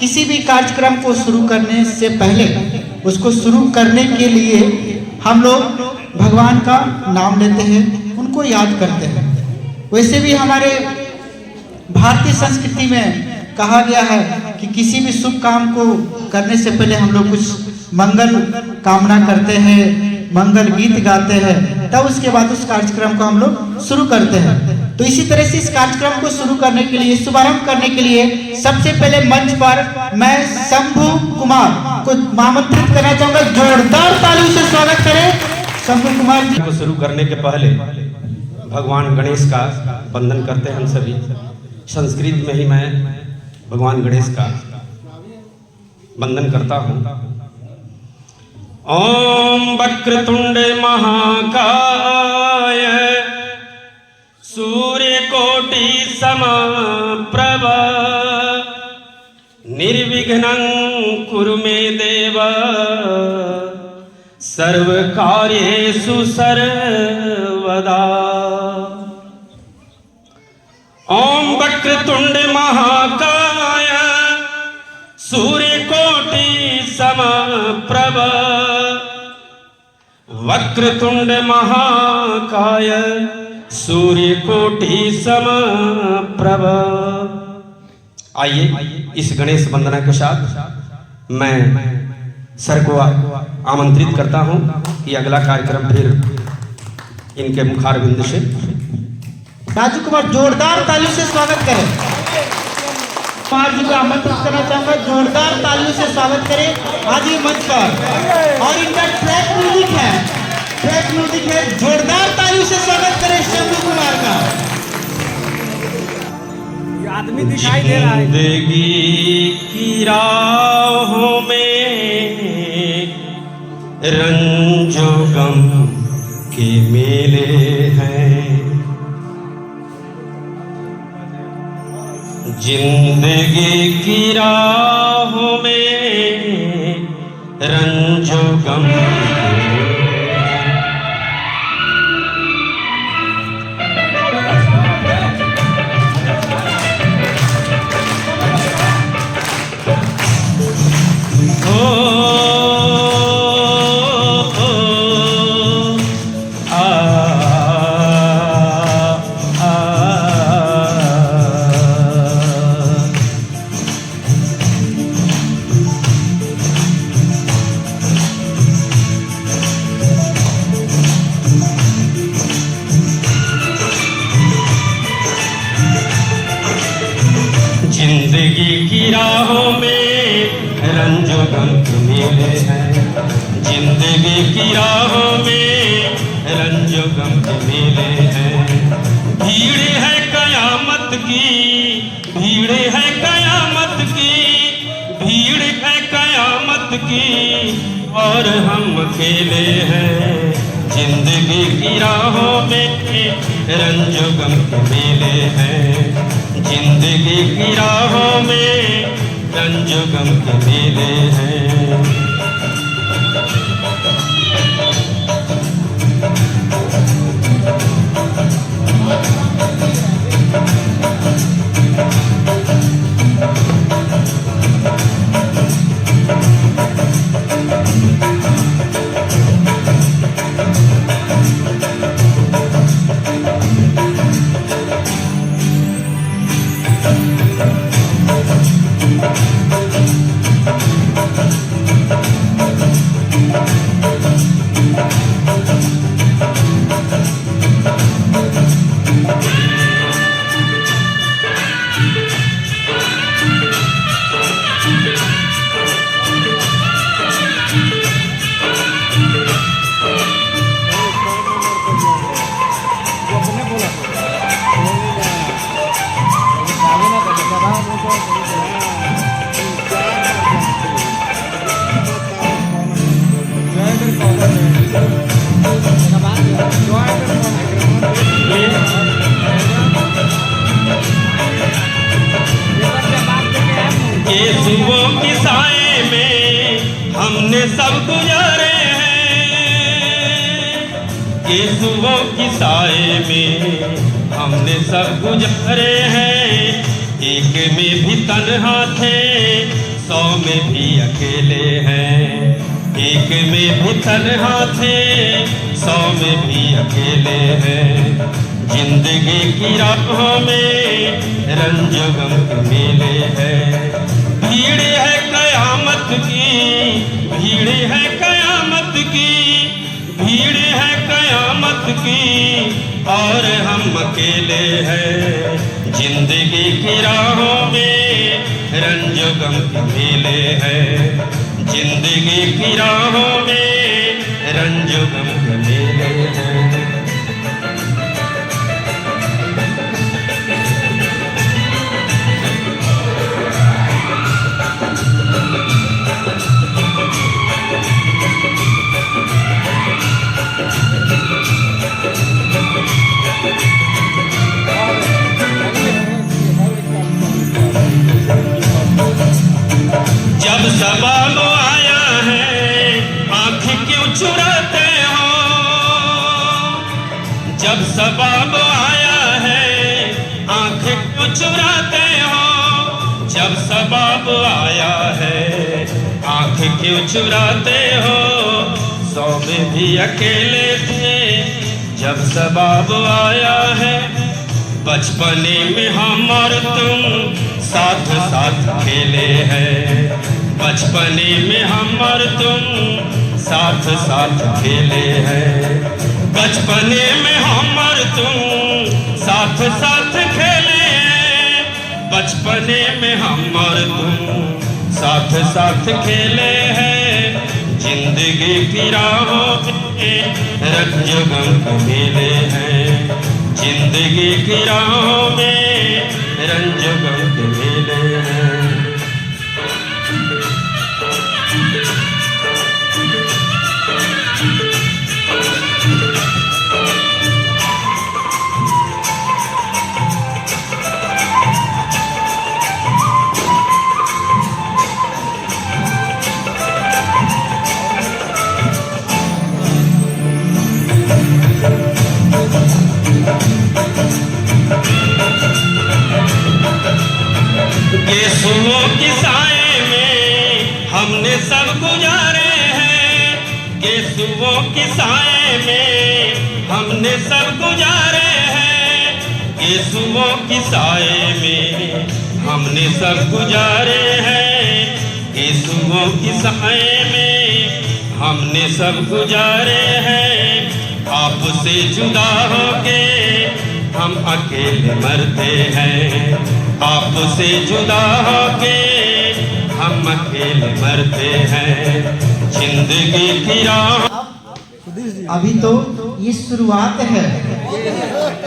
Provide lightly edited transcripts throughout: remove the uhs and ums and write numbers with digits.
किसी भी कार्यक्रम को शुरू करने से पहले उसको शुरू करने के लिए हम लोग भगवान का नाम लेते हैं, उनको याद करते हैं। वैसे भी हमारे भारतीय संस्कृति में कहा गया है कि किसी भी शुभ काम को करने से पहले हम लोग कुछ मंगल कामना करते हैं, मंगल गीत गाते हैं, तब उसके बाद उस कार्यक्रम को हम लोग शुरू करते हैं। तो इसी तरह से इस कार्यक्रम को शुरू करने के लिए, शुभारंभ करने के लिए सबसे पहले मंच पर मैं शंभू कुमार को आमंत्रित करना चाहूंगा। जोरदार तालियों से स्वागत करें शंभू कुमार जी को। शुरू करने के पहले भगवान गणेश का वंदन करते हैं हम सभी। संस्कृत में ही मैं भगवान गणेश का वंदन करता हूँ। ओम वक्रतुंड महाकाय सूर्यकोटि समप्रभ निर्विघ्नं कुरु मे देव सर्वकार्येषु सर्वदा। ओम वक्रतुंड महाकाय सूर्यकोटि समप्रभ वक्रतुंड महाकाय सूर्यकोटि समप्रभ। आइए इस गणेश वंदना के साथ मैं सर को आमंत्रित करता हूं कि अगला कार्यक्रम फिर इनके मुखारबिंद से राजू कुमार जोरदार तालियों से स्वागत करें। कुमार जी को आमंत्रित करना चाहूंगा, जोरदार तालियों से स्वागत करें आज ये मंच पर। और इनका ट्रैक म्यूजिक है, ट्रैक म्यूजिक है, जोरदार तालियों से स्वागत करें शंभू कुमार का। आदमी दिखाई दे रहा है। जिंदगी की राहों में रंजो गम के मेले हैं, जिंदगी की राहों में रंजो गम जिंदगी की राहों में रंजो गम के मेले हैं, जिंदगी की राहों में रंजो गम के मेले हैं। भीड़ है कयामत की, भीड़ है कयामत की, भीड़ है कयामत की और हम अकेले हैं। जिंदगी की राहों में रंजो गम के मेले हैं, जिंदगी की राहों में रंजो गम के मेले हैं। केसुओं की साए में हमने सब गुजारे हैं, केसुओं की साए में हमने सब गुजारे हैं। एक में भी तन्हा थे 100 में भी अकेले हैं, एक में भी तन्हा थे, 100 में भी अकेले हैं। जिंदगी की राहों में रंज गम के मेले हैं। भीड़ है कयामत की, भीड़ है कयामत की, भीड़ है कयामत की, और हम अकेले हैं। जिंदगी की राहों में रंज गम के मेले हैं। जिंदगी की राहों में रंज गम के मेले हैं। जब सवाल आया है आँख क्यों चुराते हो, जब सवाल आया है आँख क्यों चुराते हो, जब सवाल आया है आँख क्यों चुराते हो। 100 में भी अकेले थे जब सवाल आया है। बचपने में हम और तुम साथ साथ खेले हैं, बचपने में हम और तुम साथ साथ खेले हैं। बचपने में हम और तुम साथ साथ खेले हैं, बचपने में हम और तुम साथ साथ खेले हैं। जिंदगी की राहों में रंज गम के मेले हैं। जिंदगी की राहों में रंज गम के मेले हैं। केसुओं की साए में हमने सब गुजारे हैं, केसुओं की साए में हमने सब गुजारे हैं। केसुओं की साए में हमने सब गुजारे हैं, केसुओं की साए में हमने सब गुजारे हैं। आपसे जुदा होके हम अकेले मरते हैं, आपसे जुदा होके हम अकेले मरते हैं। जिंदगी की राह अभी तो ये शुरुआत है,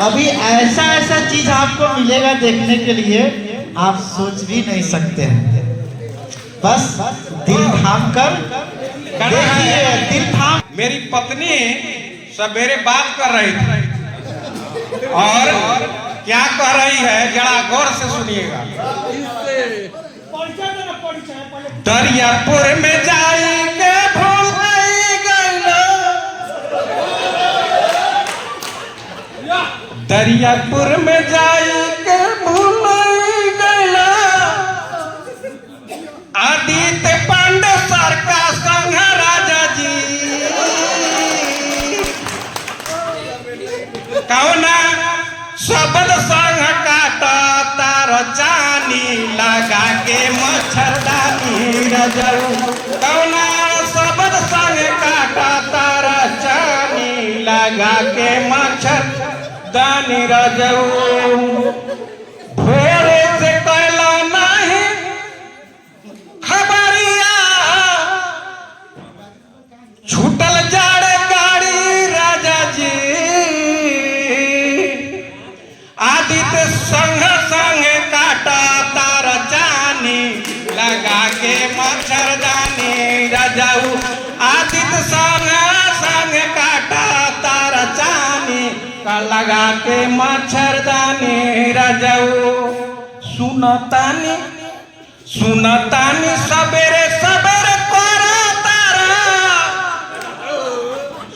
अभी ऐसा ऐसा चीज आपको मिलेगा देखने के लिए आप सोच भी नहीं सकते हैं। बस दिल थाम कर देखिए, दिल थाम। मेरी पत्नी सवेरे बात कर रही थी और क्या कह रही है जरा गौर से सुनिएगा। दरियापुर में जाएंगे भूल गए, दरियापुर में जाएंगे भूल गए। आदित्य पांडे सर का संग राजा जी कौना शब्द संग काटा तार जानी लगा के मच्छरदानी रजऊ। कौना शब्द संग काटा तार जानी लगा के मच्छरदानी रजऊ। भोरे से कैला नहीं खबरिया, छूटल जाड़े गाड़ी राजा जी। आदित्य संग संग काटा तार जानी लगा के मच्छरदानी रजाऊ। आदित्य संग संग काटा तार जानी लगा के मच्छरदानी रजाऊ। सुनतानी सुनतानी सवेरे सवेरे कोरा तारा,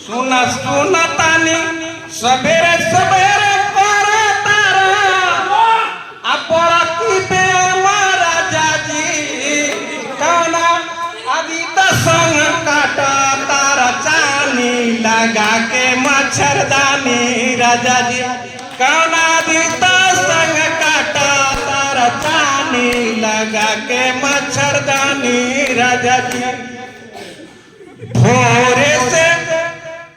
सुनतानी सवेरे सवेरे लगा के मच्छरदानी राजा जी कौना दीता संग काटा तारा चानी लगा के मच्छरदानी राजा जी भोरे से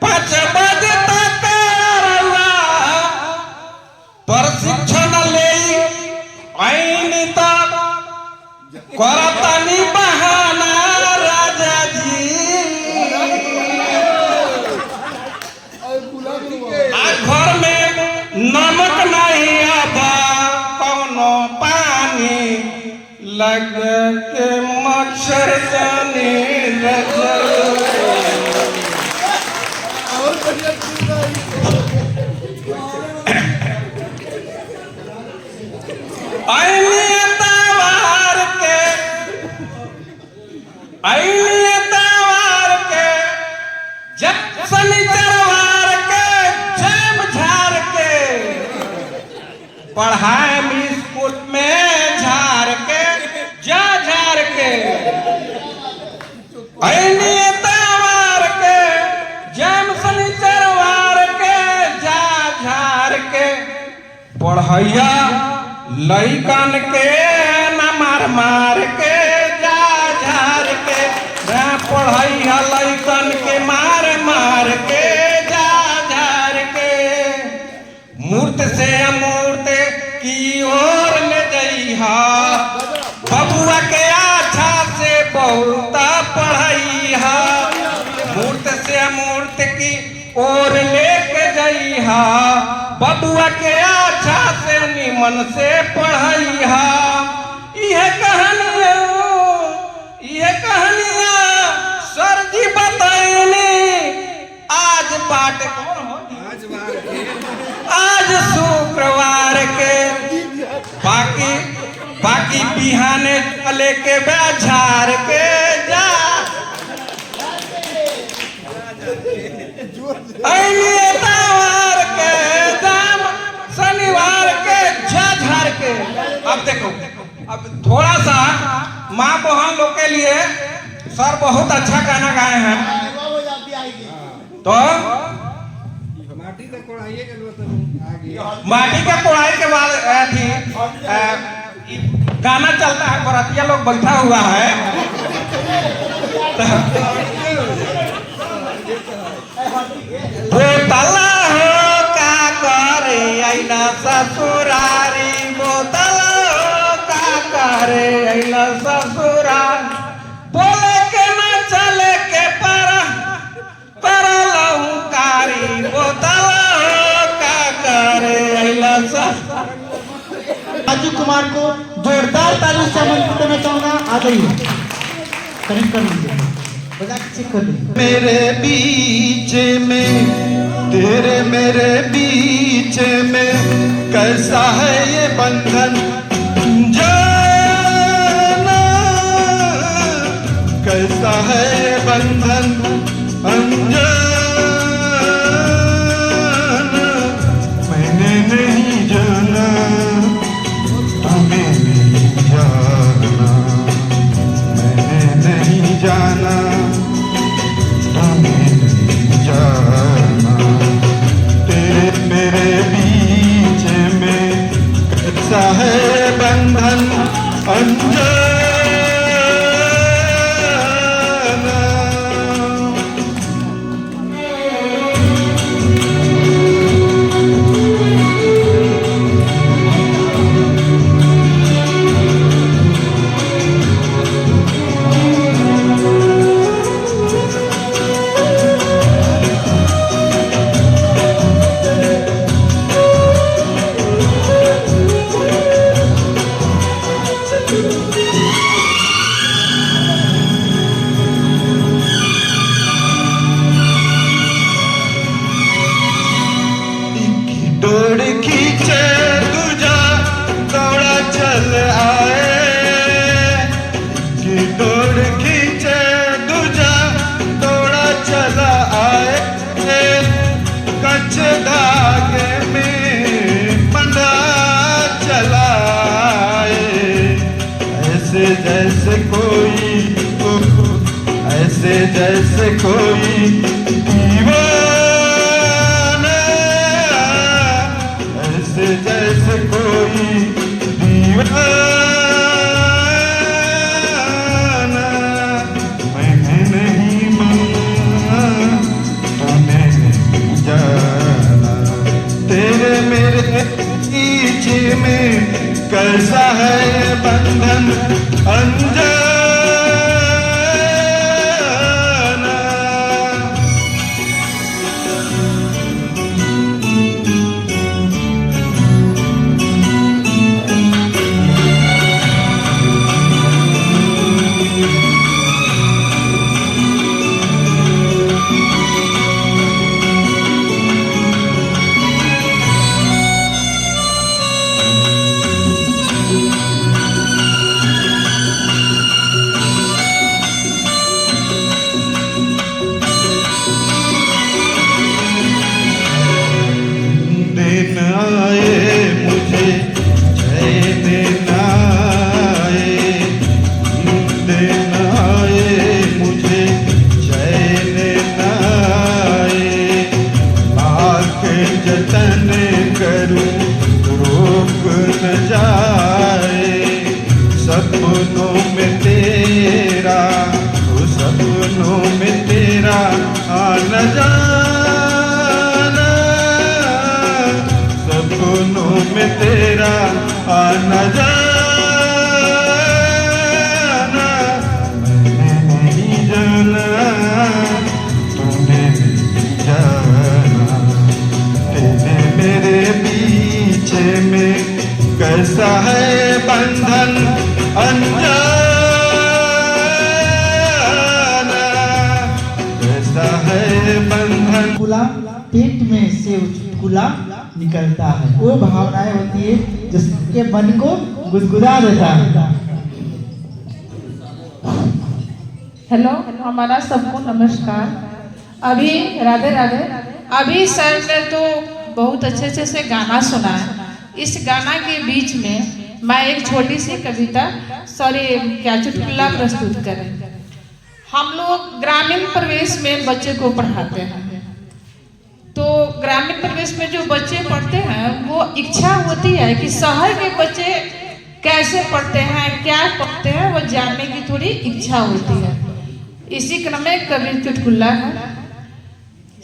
5 बजे तक प्रशिक्षण ले आईनी तक करतनी बहाना राजा जी घर में नमक नहीं आबा कौनो पानी लग के मच्छरदानी राजा तवार के जब शनिचरवार के जम झार के पढ़ाए स्कूल में झार के जा झार के तवार के जम शनिचरवार के जा झार के पढ़ैया लइकन के न मार मार के जा झार के पढ़ैया लइकन के मार मार के जा झार के मूर्त से अमूर्त की ओर ले जइहा बबुआ के अच्छा से बहुत पढ़ैहा मूर्त से अमूर्त की ओर लेके जइहा बबुआ के अच्छा से निमन से पढ़ैहा यह कहानियां सर जी बताइनी आज बाट आज शुक्रवार के बाकी बिहाने चले के बाजार के जा तवार के दाम शनिवार के झाझार के। अब देखो अब थोड़ा सा माँ बहन लोग के लिए सर बहुत अच्छा गाना गाए हैं तो माटी के कोड़ाई के बाद गाना चलता है बरातिया लोग बैठा हुआ है बोतला हो का करे आईना ससुरारी बोतला हो का करे आईना ससुरारी बोले के न चले के पर लहुकारी बोतला हो का करे आईना राजू कुमार को जोरदार ताली से आमंत्रित करना चाहूंगा। आ जाइए कनेक्ट कर लीजिए बजा के चेक कर लीजिए। मेरे बीच में तेरे मेरे बीच में कैसा है ये बंधन जाना कैसा है ये बंधन अनजाना मैंने नहीं जाना तुम्हें नहीं जाना मैंने नहीं जाना तुम्हें नहीं जाना तेरे मेरे बीच में कैसा है बंधन अनजाना जैसे कोई दीवाना जैसे कोई दीवाना, मैंने नहीं माना, तूने नहीं जाना। तेरे मेरे बीच में कैसा है बंधन अनजाना। दिन आए मुझे चैन आए, दिन आए मुझे चैन आए। लाख जतन करूं रोक न जाए, सपनों में तेरा, तो सपनों में तेरा आना जाना, सपनों में तेरा आना जाना। मैंने नहीं जाना, तूने नहीं जाना। तेरे मेरे बीच में कैसा है बंधन अनजाना, कैसा है बंधन। चुटकुला पेट में से चुटकुला निकलता है, वो भावनाएं होती है जिसके मन को गुदगुदा देता है। हेलो, हमारा सबको नमस्कार। अभी राधे राधे। अभी सर ने तो बहुत अच्छे से गाना सुना है। इस गाना के बीच में मैं एक छोटी सी कविता चुटकुला प्रस्तुत करें। हम लोग ग्रामीण परिवेश में बच्चे को पढ़ाते हैं, तो ग्रामीण परिवेश में जो बच्चे पढ़ते हैं वो इच्छा होती है कि शहर के बच्चे कैसे पढ़ते हैं, क्या पढ़ते हैं, वो जानने की थोड़ी इच्छा होती है। इसी क्रम में कवि चुटकुला है।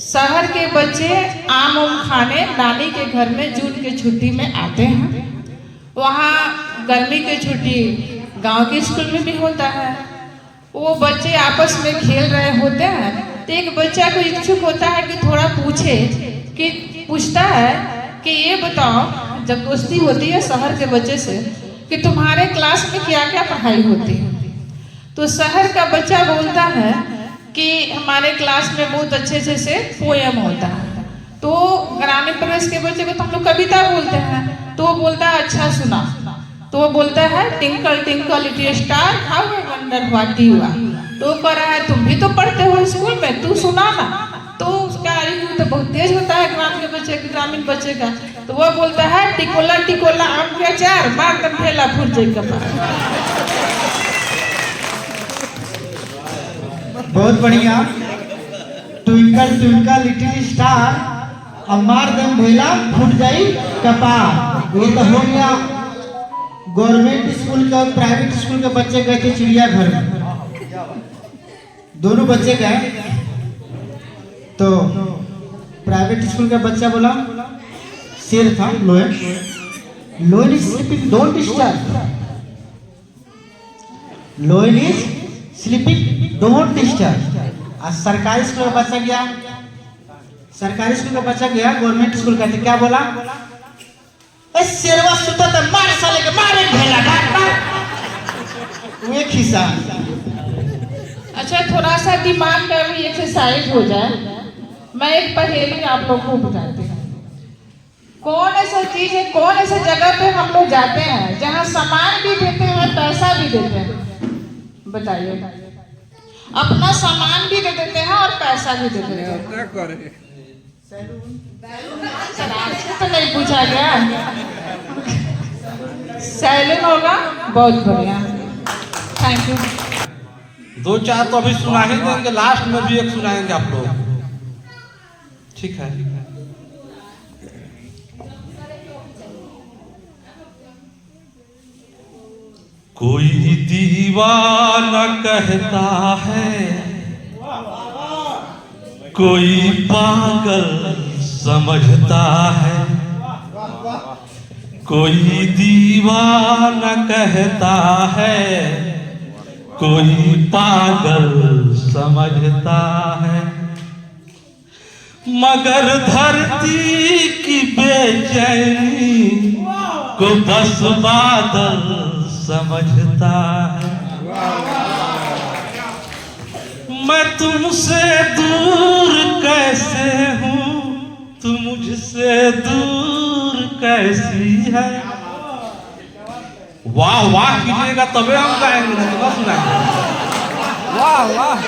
शहर के बच्चे आम खाने नानी के घर में जून की छुट्टी में आते हैं। वहाँ गर्मी की छुट्टी गांव के स्कूल में भी होता है। वो बच्चे आपस में खेल रहे होते हैं, तो एक बच्चा को इच्छुक होता है कि थोड़ा पूछता है कि ये बताओ, जब दोस्ती होती है शहर के बच्चे से, कि तुम्हारे क्लास में क्या क्या पढ़ाई होती है। तो शहर का बच्चा बोलता है कि हमारे क्लास में बहुत अच्छे से पोयम होता है। तो ग्रामीण प्रदेश के बच्चे को तो हम लोग कविता बोलते हैं, तो वो बोलता है अच्छा सुना। तो वो बोलता है twinkle twinkle little star how I wonder what you are. तो वो कह रहा है तुम भी तो पढ़ते हो स्कूल में, तू सुना ना। तो उसका आयु तो बहुत तेज होता है ग्रामीण बच्चे का। तो वो बोलता है टिकोला टिकोला आम के अचार मार कर ठेला फूट जाए कपार। बहुत बढ़िया। ट्विंकल ट्विंकल लिटिल स्टार मार दम ढेला फूट जाई कपार। ये तो हो गया गवर्नमेंट स्कूल का। प्राइवेट स्कूल के बच्चे गए थे चिड़ियाघर में, दोनों बच्चे गए। तो प्राइवेट स्कूल का बच्चा बोला, शेर था लोयन, लोयन is sleeping don't disturb, लोयन is sleeping don't disturb. आज सरकारी स्कूल का बच्चा गया, सरकारी स्कूल का बच्चा गया गवर्नमेंट स्कूल का, तो क्या बोला, शेरवा सुता था मार साले के मारे ढेला वो एक हिस्सा। अच्छा, थोड़ा सा दिमाग का भी एक्सरसाइज हो जाए। मैं एक पहेली आप लोग को बताती हूँ। कौन ऐसा चीज है, कौन ऐसे जगह पे हम लोग जाते हैं जहाँ सामान भी देते हैं पैसा भी देते हैं? बताइए। अपना सामान भी दे देते हैं और पैसा भी दे देते हैं। क्या करे? तो नहीं पूछा गया। सैलून होगा, बहुत बढ़िया, थैंक यू। दो चार तो अभी सुना ही देंगे, लास्ट में भी एक सुनाएंगे आप लोग, ठीक है? कोई दीवाना कहता है, कोई पागल समझता है। कोई दीवाना कहता है, कोई पागल समझता है। मगर धरती की बेचैनी को बस बादल समझता है। मैं तुमसे दूर कैसे हूँ, तुम मुझसे दूर कैसी है। वाह वाह कीजिएगा तबे हम गाएंगे, नहीं तो सुनाएंगे। वाह वाह।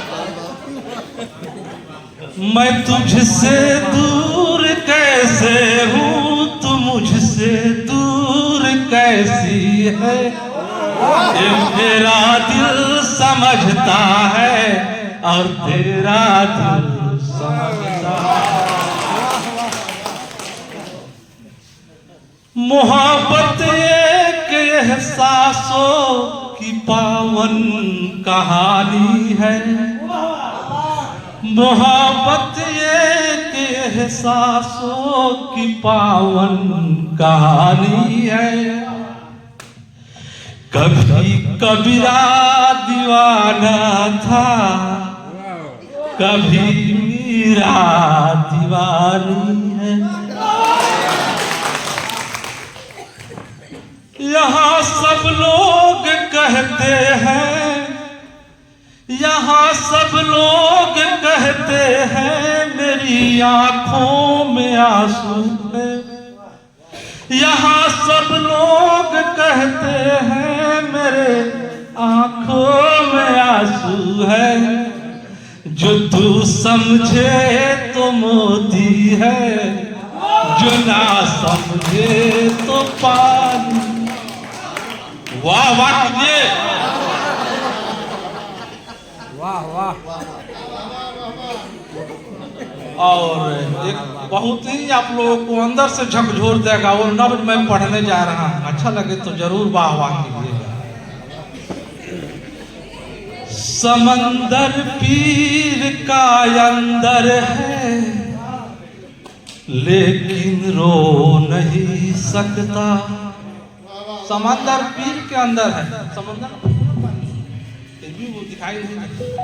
मैं तुझसे दूर कैसे हूँ, तू मुझसे दूर कैसी है। ये मेरा दिल समझता है और तेरा दिल समझता है। मोहब्बत एक एहसासों की पावन कहानी है। मोहब्बत एक एहसासों की पावन कहानी है। कभी कबीरा दीवाना था, कभी मीरा दीवानी है। यहाँ सब लोग कहते हैं, यहाँ सब लोग कहते हैं मेरी आंखों में आंसू है। यहाँ सब लोग कहते हैं मेरे आंखों में आंसू है। जो तू समझे तो मोती है, जो ना समझे तो पानी। वाह वाह कीजिए। वाह वाह। और एक बहुत ही आप लोगों को अंदर से झकझोर देगा वो नब्ज मैं पढ़ने जा रहा हूँ। अच्छा लगे तो जरूर वाह वाह कीजिएगा। समंदर पीर का अंदर है, लेकिन रो नहीं सकता। समंदर पीर के अंदर है, समंदर फिर भी वो दिखाई नहीं देता।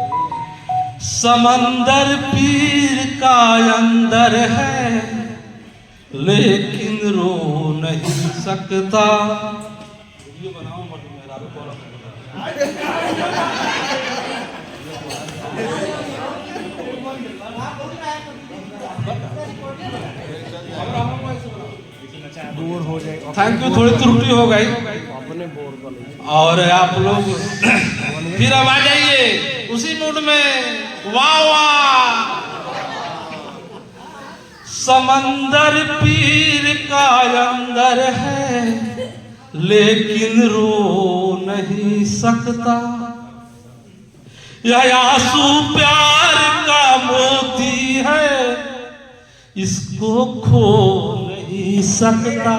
समंदर पीर का अंदर है, लेकिन रो नहीं सकता। दूर हो जाएगा। थैंक यू, थोड़ी त्रुटि हो गई अपने बोर्ड पर और आप लोग फिर अब आ जाइए उसी मूड में। वाह वाह। समंदर पीर का अंदर है, लेकिन रो नहीं सकता। यह आंसू प्यार का मोती है, इसको खो नहीं सकता।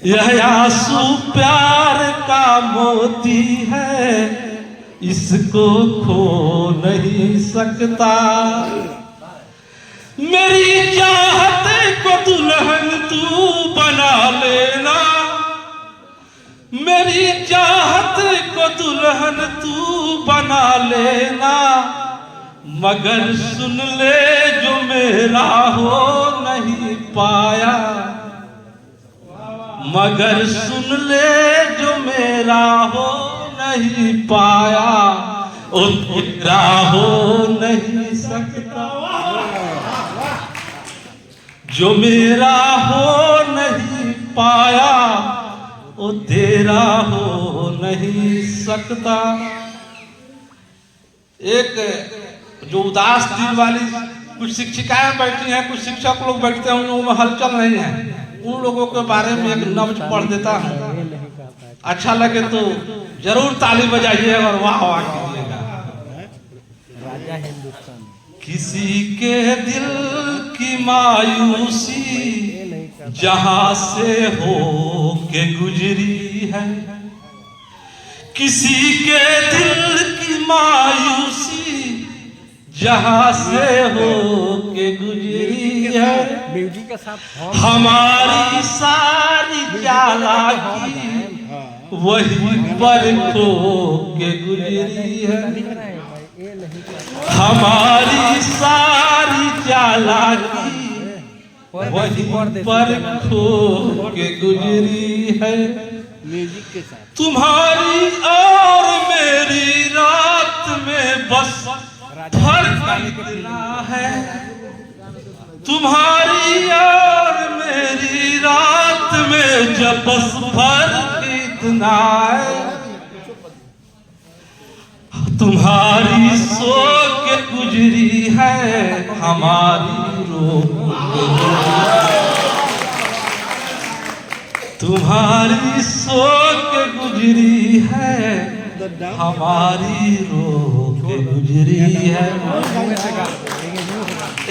यह आंसू प्यार का मोती है, इसको खो नहीं सकता। मेरी चाहत को दुल्हन तू बना लेना, मेरी चाहत को दुल्हन तू बना लेना। मगर सुन ले जो मेरा हो नहीं पाया, मगर सुन ले जो मेरा हो नहीं पाया, ओ तेरा हो नहीं सकता। जो मेरा हो नहीं पाया, ओ तेरा हो नहीं सकता। एक जो उदास दिल वाली कुछ शिक्षिकाएं बैठी हैं, कुछ शिक्षक लोग बैठते हैं, उन लोगों में हलचल नहीं है। उन लोगों के बारे में एक नब्ज पढ़ देता हूँ। अच्छा लगे तो जरूर ताली बजाइए और वाह वाह कीजिएगा। राजा हिंदुस्तान किसी के दिल की मायूसी जहां से हो के गुजरी है, किसी के दिल की मायूसी जहां से हो के गुजरी है, हमारी सारी चालाकी वही पर खो के गुजरी है, हमारी सारी चालाकी वही पर खो के गुजरी है। तुम्हारी और मेरी रात में बस फर्क इतना है, तुम्हारी और मेरी रात में जब बस फर्क इतना है, तुम्हारी सो के गुजरी है, हमारी रो के गुजरी, तुम्हारी सो के गुजरी है, हमारी रो के गुजरी है।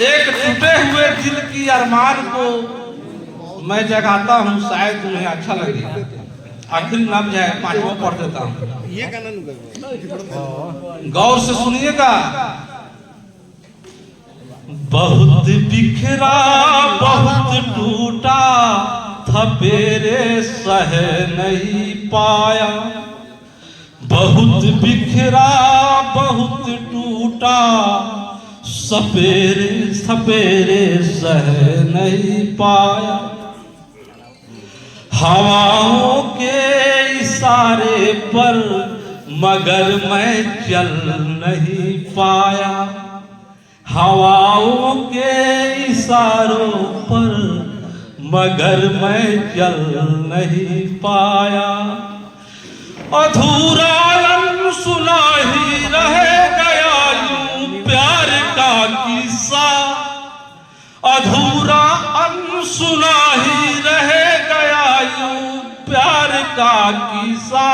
एक टूटे हुए दिल की अरमान को मैं जगाता हूँ, शायद तुम्हें अच्छा लगे। आखिरी नब्ज है, पांचवा पढ़ देता हूँ, गौर से सुनिएगा। बहुत बिखरा बहुत टूटा था पेरे सह नहीं पाया, बहुत बिखरा बहुत टूटा सपेरे सपेरे सह नहीं पाया, हवाओं के इशारे पर मगर मैं चल नहीं पाया, हवाओं के इशारों पर मगर मैं चल नहीं पाया, अधूरा सुना ही रह गया यूं प्यार का किस्सा, अधूरा सुना ही रह गया यूं प्यार का किस्सा,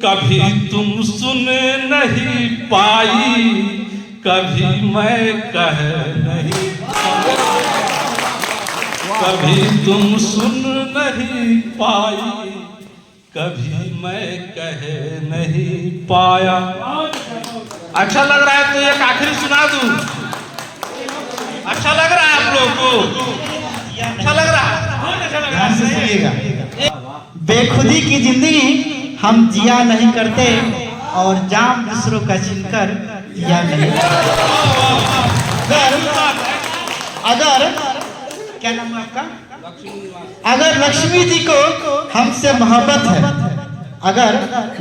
कभी तुम सुन नहीं पाई कभी मैं कह नहीं, कभी तुम सुन नहीं पाई कभी मैं कह नहीं पाया। अच्छा लग रहा है तो एक आखिरी सुना दूं, अच्छा लग रहा है आप लोगों को, अच्छा लग रहा है, ध्यान से सुनिएगा। बेखुदी की जिंदगी हम जिया नहीं करते और जाम दूसरों का छीनकर या नहीं। अगर क्या नाम है आपका? अगर लक्ष्मी जी को हमसे मोहब्बत है, अगर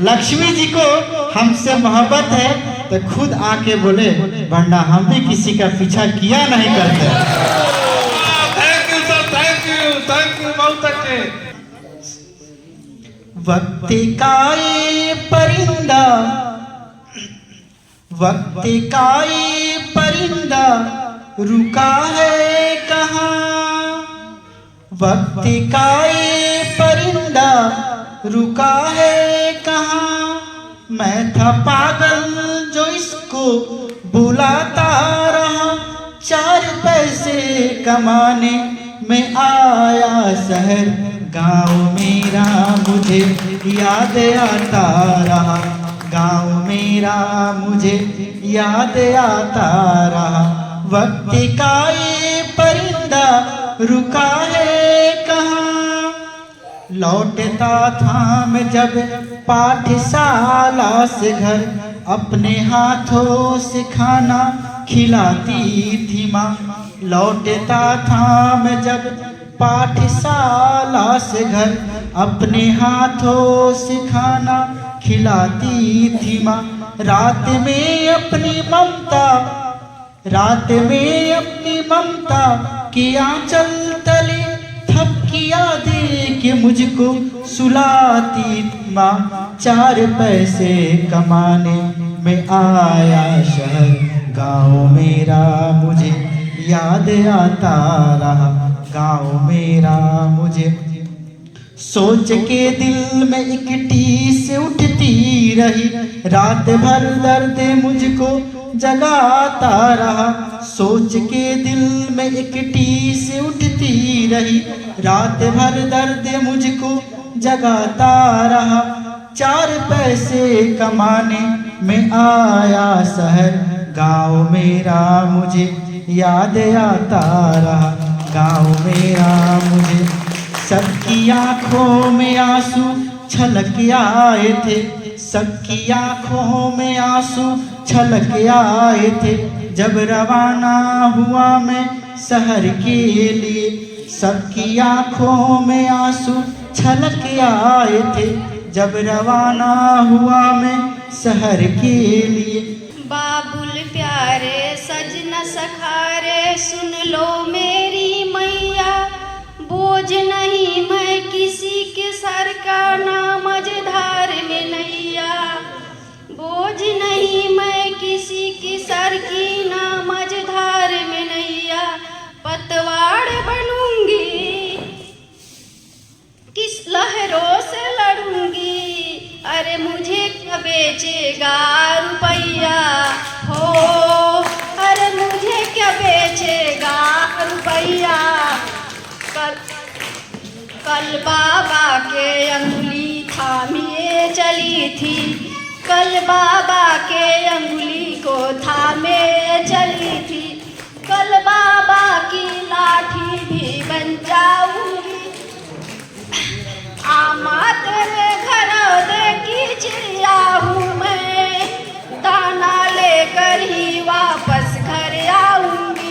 लक्ष्मी जी को हमसे मोहब्बत है तो खुद आके बोले, वरना हम भी किसी का पीछा किया नहीं करते। Thank you sir, thank you बहुत अच्छे। वक्त का ये परिंदा, वक्त का ये परिंदा रुका है कहाँ, वक्त का ये परिंदा रुका है कहाँ, मैं था पागल जो इसको बुलाता रहा, चार पैसे कमाने में आया शहर, गाँव मेरा मुझे याद आता रहा, गाँव मेरा मुझे याद आता रहा, वक्त का ये परिंदा रुका है कहाँ, लौटता था मैं जब पाठशाला से घर, अपने हाथों से खाना खिलाती थी माँ, लौटता था मैं जब पाठशाला से घर, अपने हाथों से खाना खिलाती थी माँ, रात में अपनी ममता, रात में अपनी ममता की आंचल तले थपकिया दे के मुझको सुलाती माँ, चार पैसे कमाने में आया शहर, गाँव मेरा मुझे याद आता रहा, गाँव मेरा मुझे सोच के दिल में एक टीस उठती रही, रात भर दर्द मुझको जगाता रहा, सोच के दिल में एक टीस उठती भी रही, रात भर दर्द मुझको जगाता रहा। 4 पैसे कमाने में आया शहर, गाँव मेरा मुझे याद आता रहा, गाँव मेरा मुझे। सबकी आँखों में आंसू छलक आए थे, सबकी आँखों में आंसू छलक आए थे, जब रवाना हुआ मैं शहर के लिए। सबकी आँखों में आंसू छलक आए थे, जब रवाना हुआ मैं शहर के लिए। बाबुल प्यारे सजना सखारे, सुन लो मेरी मैया, बोझ नहीं मैं किसी के सर का, ना मझधार में नैया। बोझ नहीं मैं किसी की सर की, ना मझधार में नैया। पतवार बनूंगी, किस लहरों से लड़ूंगी, अरे मुझे क्या बेचेगा रुपैया हो, अरे मुझे क्या बेचेगा रुपैया। कल बाबा के अंगुली थामिए चली थी, कल बाबा के अंगुली को थामे चली थी, कल बाबा की लाठी भी बन जाऊंगी। आमा तेरे घर की चिड़िया हूँ मैं, दाना लेकर ही वापस घर आऊंगी।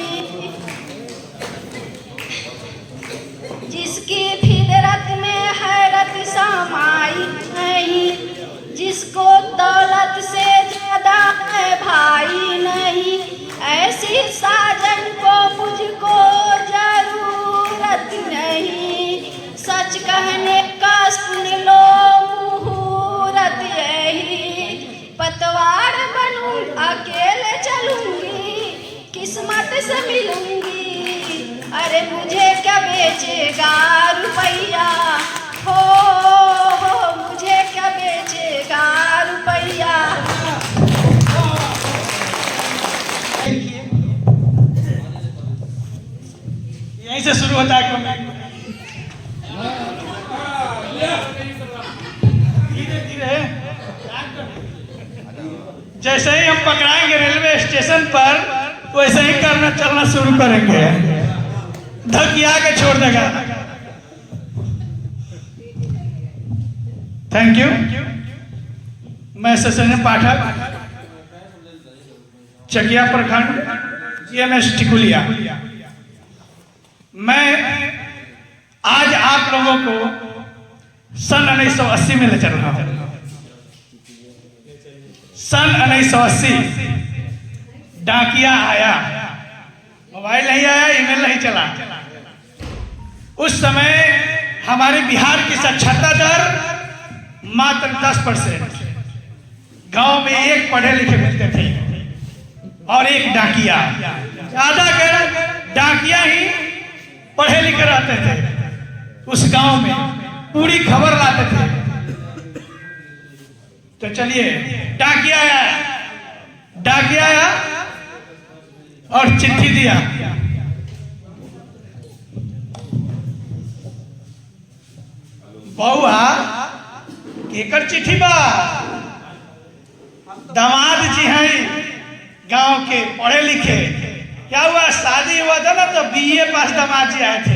जिसकी फितरत में हैरत समाई नहीं, जिसको दौलत से ज्यादा है भाई नहीं, ऐसी साजन को मुझको जरूरत नहीं। सच कहने का सुन लो मुहूर्त यही, पतवार बनूं अकेले चलूंगी, किस्मत से मिलूंगी, अरे मुझे क्या बेचेगा रुपैया हो, मुझे क्या बेचेगा रुपैया। यहीं से शुरू होता है कमेंट। धीरे धीरे जैसे ही हम पकड़ाएंगे रेलवे स्टेशन पर, वैसे ही करना चलना शुरू करेंगे, धकिया के छोड़ देगा। Thank you. मैं ससने पाठक, चकिया प्रखंड, GMS टिकुलिया। मैं आज आप लोगों को सन 1980 में ले चल रहा हूं। सन 1980 डाकिया आया, मोबाइल नहीं आया, ईमेल नहीं चला। उस समय हमारे बिहार की साक्षरता दर मात्र 10%। गांव में एक पढ़े लिखे मिलते थे और एक डाकिया, ज्यादातर डाकिया ही पढ़े लिखे रहते थे। उस गांव में पूरी खबर लाते थे। तो चलिए, डाकिया आया और चिट्ठी दिया। बउआ केकर चिट्ठी बा? दामाद जी हैं गांव के, पढ़े लिखे। क्या हुआ, शादी हुआ था ना, तो BA पास दामाद जी आए थे।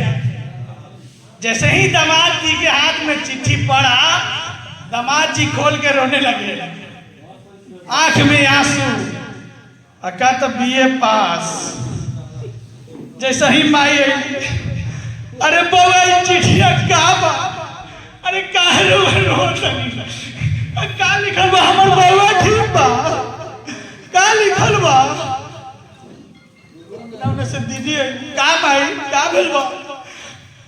जैसे ही दामाद जी के हाथ में चिट्ठी पड़ा, दामाद जी खोल के रोने लगे, आंख में आंसू। अका तो BA पास। जैसे ही माई, अरे बउआ चिट्ठिया का बा? अरे काहे रोत का लिखल बा? हमर बउआ ठीक बा, का लिखल बा? से दीदी का भाई का भेल बा?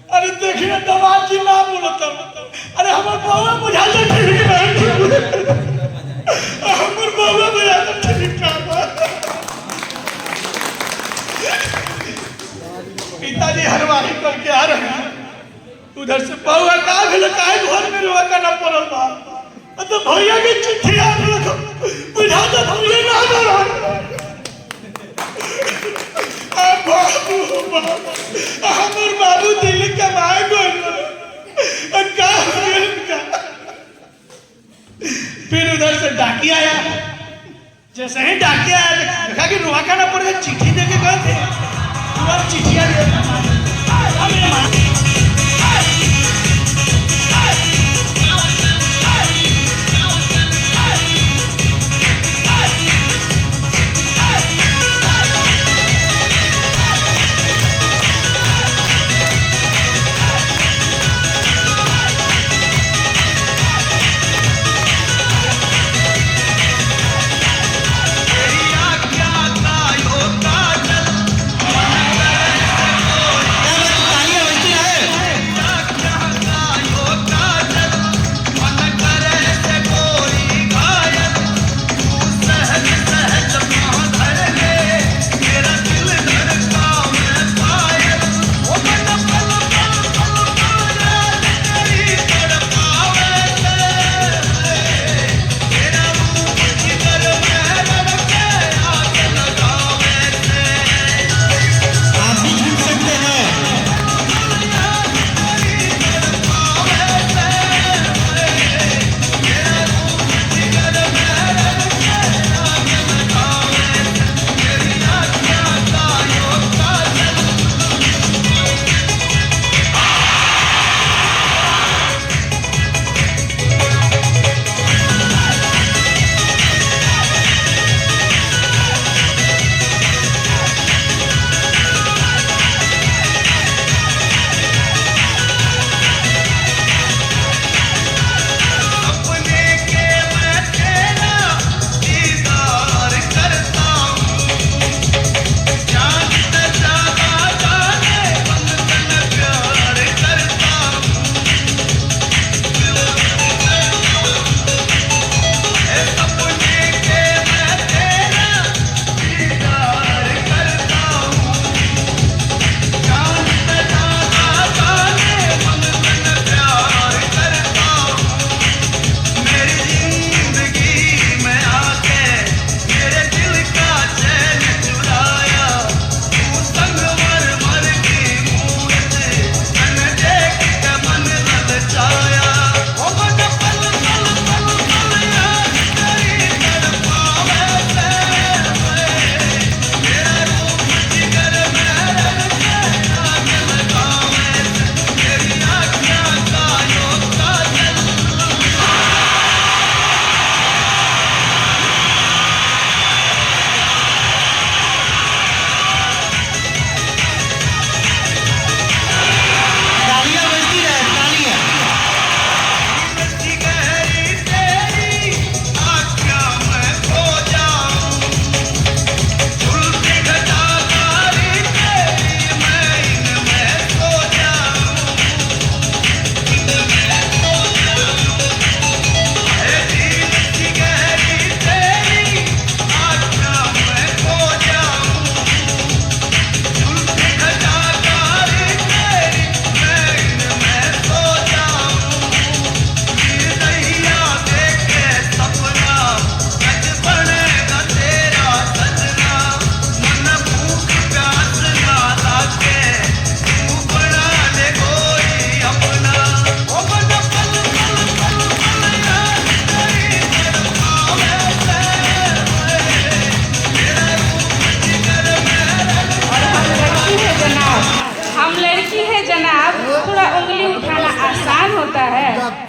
अरे देखिए दामाद जी ना बोलत। अरे हमर बउआ बुझा ले ठीक नहीं, हमर बउआ बुझा ले ठीक का बा। पिताजी हरवाही करके आ रहे हैं, उधर से बउआ का भेल, काहे घर में रोवा का ना पड़ल बा? तो भैया की चिट्ठी आ रखो, बुझा तो भैया ना रहा। हमर बाबू जमाए गए और क्या हो गया उनका। फिर उधर से डाकिया आया। जैसे ही डाकिया आया देखा कि रुआ का ना पड़ गया, चिट्ठी दे के गए थे। रुआ चिट्ठियां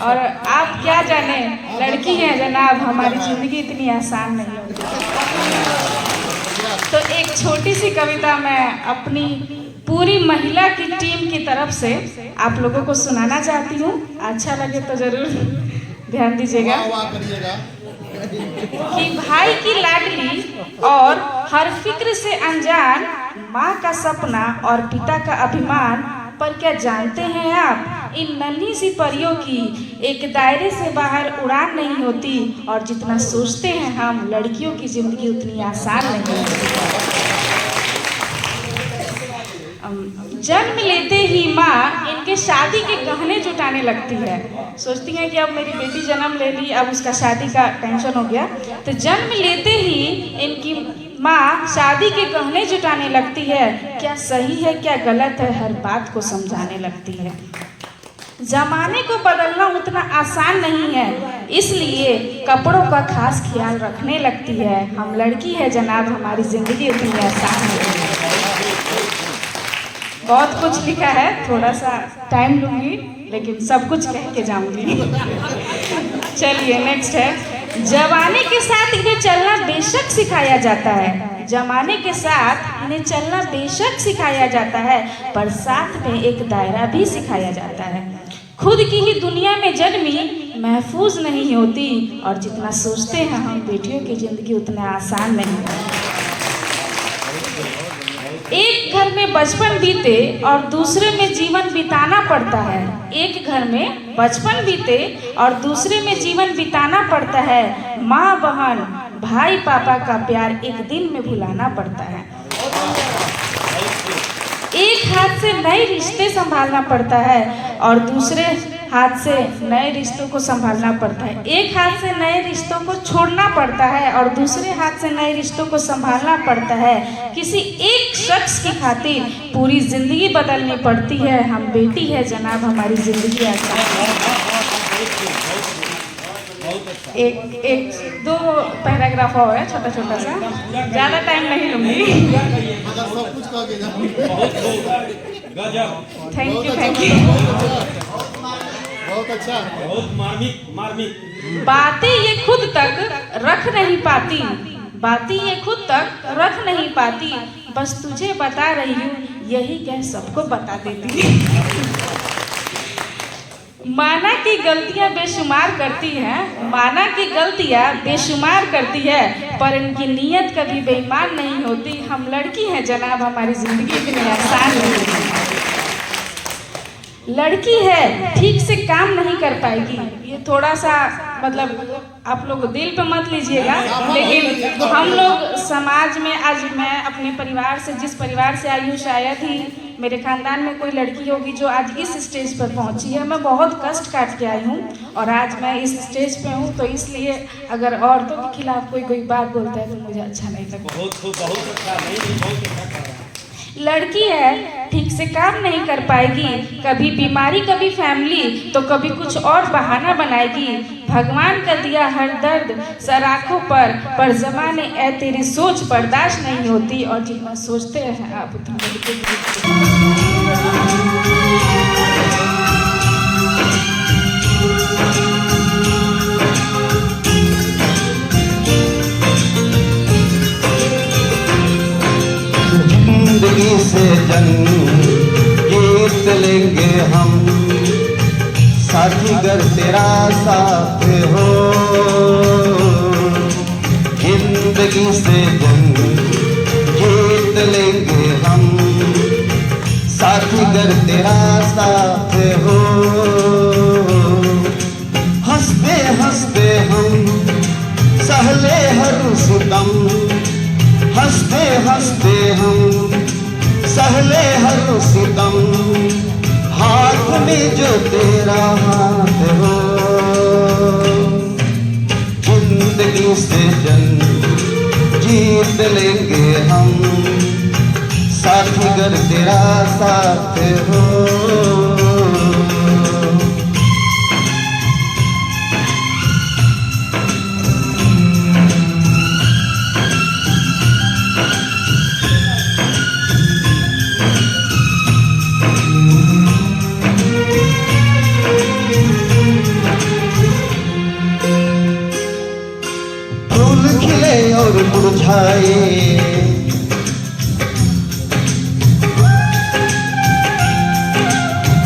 और आप क्या जाने, लड़की हैं जनाब, हमारी जिंदगी इतनी आसान नहीं होती। तो एक छोटी सी कविता मैं अपनी पूरी महिला की टीम की तरफ से आप लोगों को सुनाना चाहती हूँ। अच्छा लगे तो जरूर ध्यान दीजिएगा। कि भाई की लाडली और हर फिक्र से अनजान, माँ का सपना और पिता का अभिमान, पर क्या जानते हैं आप, इन नन्ही सी परियों की एक दायरे से बाहर उड़ान नहीं होती, और जितना सोचते हैं हम, लड़कियों की जिंदगी उतनी आसान नहीं होती। जन्म लेते ही माँ इनके शादी के गहने जुटाने लगती है। सोचती हैं कि अब मेरी बेटी जन्म ले ली, अब उसका शादी का टेंशन हो गया। तो जन्म लेते ही इनकी माँ शादी के गहने जुटाने लगती है, क्या सही है क्या गलत है हर बात को समझाने लगती है। जमाने को बदलना उतना आसान नहीं है, इसलिए कपड़ों का खास ख्याल रखने लगती है। हम लड़की है जनाब, हमारी जिंदगी उतनी आसान नहीं है। बहुत कुछ लिखा है, थोड़ा सा टाइम लूंगी लेकिन सब कुछ कह के जाऊंगी। चलिए नेक्स्ट है, जमाने के साथ इन्हें चलना बेशक सिखाया जाता है। जमाने के साथ इन्हें चलना बेशक सिखाया जाता है, पर साथ में एक दायरा भी सिखाया जाता है। खुद की ही दुनिया में जन्मी महफूज नहीं होती, और जितना सोचते हैं हम बेटियों की जिंदगी उतना आसान नहीं है। एक घर में बचपन बीते और दूसरे में जीवन बिताना पड़ता है। एक घर में बचपन बीते और दूसरे में जीवन बिताना पड़ता है। माँ बहन भाई पापा का प्यार एक दिन में भुलाना पड़ता है। एक हाथ से नए रिश्ते संभालना पड़ता है और दूसरे हाथ से नए रिश्तों को संभालना पड़ता है। एक हाथ से नए रिश्तों को छोड़ना पड़ता है और दूसरे हाथ से नए रिश्तों को संभालना पड़ता है। किसी एक शख्स की खातिर पूरी जिंदगी बदलनी पड़ती है। हम बेटी है जनाब, हमारी जिंदगी ऐसा है। एक दो पैराग्राफ और है, छोटा छोटा सा, ज़्यादा टाइम नहीं लूँगी। Thank you. बहुत अच्छा, बहुत मार्मिक। बातें ये खुद तक रख नहीं पाती, बातें ये खुद तक रख नहीं पाती, बस तुझे बता रही हूँ यही कह सबको बता देती। माना की गलतियाँ बेशुमार करती हैं, माना की गलतियाँ बेशुमार करती है, पर इनकी नीयत कभी बेईमान नहीं होती। हम लड़की हैं जनाब, हमारी जिंदगी इतनी आसान नहीं है। लड़की है ठीक से काम नहीं कर पाएगी। ये थोड़ा सा मतलब आप लोग दिल पे मत लीजिएगा, लेकिन हम लोग समाज में, आज मैं अपने परिवार से, जिस परिवार से आई हूँ, शायद ही मेरे खानदान में कोई लड़की होगी जो आज इस स्टेज पर पहुंची है। मैं बहुत कष्ट काट के आई हूँ और आज मैं इस स्टेज पे हूँ, तो इसलिए अगर औरतों के खिलाफ कोई बात बोलता है तो मुझे अच्छा नहीं लगता। बहुत अच्छा, नहीं बहुत अच्छा। लड़की है ठीक से काम नहीं कर पाएगी, कभी बीमारी कभी फैमिली तो कभी कुछ और बहाना बनाएगी। भगवान का दिया हर दर्द सराखों पर ज़माने ए तेरी सोच बर्दाश्त नहीं होती, और जितना सोचते हैं आप उतना जिंदगी से जंग जीत लेंगे हम, साथी गर तेरा साथ हो। जिंदगी से जंग जीत लेंगे हम, साथी गर तेरा साथ हो। हंसते हंसते हम सहले हर सितम, हंसते हंसते हम सहले हर सितम, हाथ में जो तेरा हाथ हो। जिंदगी से जंग जीत लेंगे हम, साथी गर तेरा साथ हो। और मुरझाए,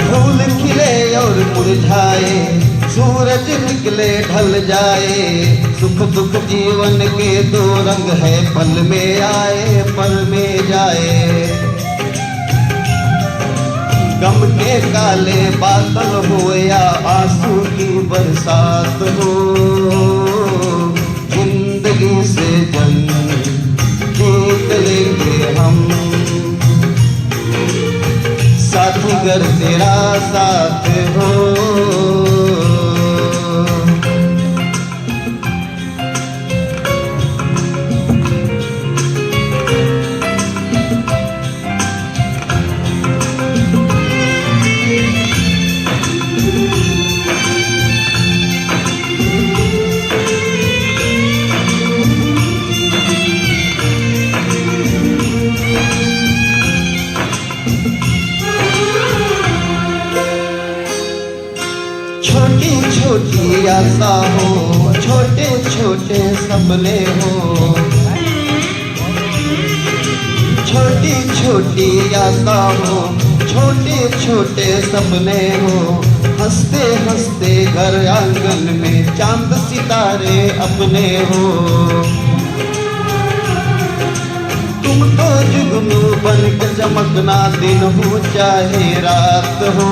फूल खिले और मुरझाए, सूरज निकले ढल जाए। सुख दुख जीवन के दो रंग है, पल में आए पल में जाए। गम के काले बादल हो या आंसू की बरसात हो, जिंदगी से जंग जीत लेंगे हम, साथी गर तेरा साथ हो। अपने हो। छोटी छोटी यादें हो, छोटे छोटे सपने हो, हंसते हंसते घर आंगन में चांद सितारे अपने हो। तुम तो जुगनू बन के चमकना, दिन हो चाहे रात हो।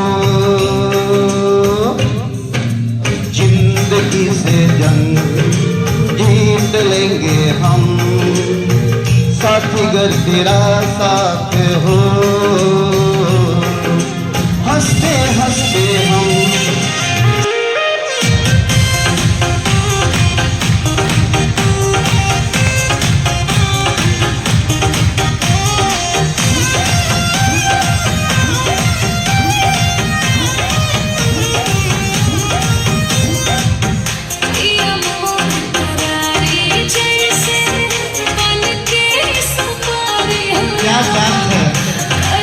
जिंदगी से जंग जीत लेंगे हम, साथी गर तेरा साथ हो। हंसते हंसते हम क्या बात है।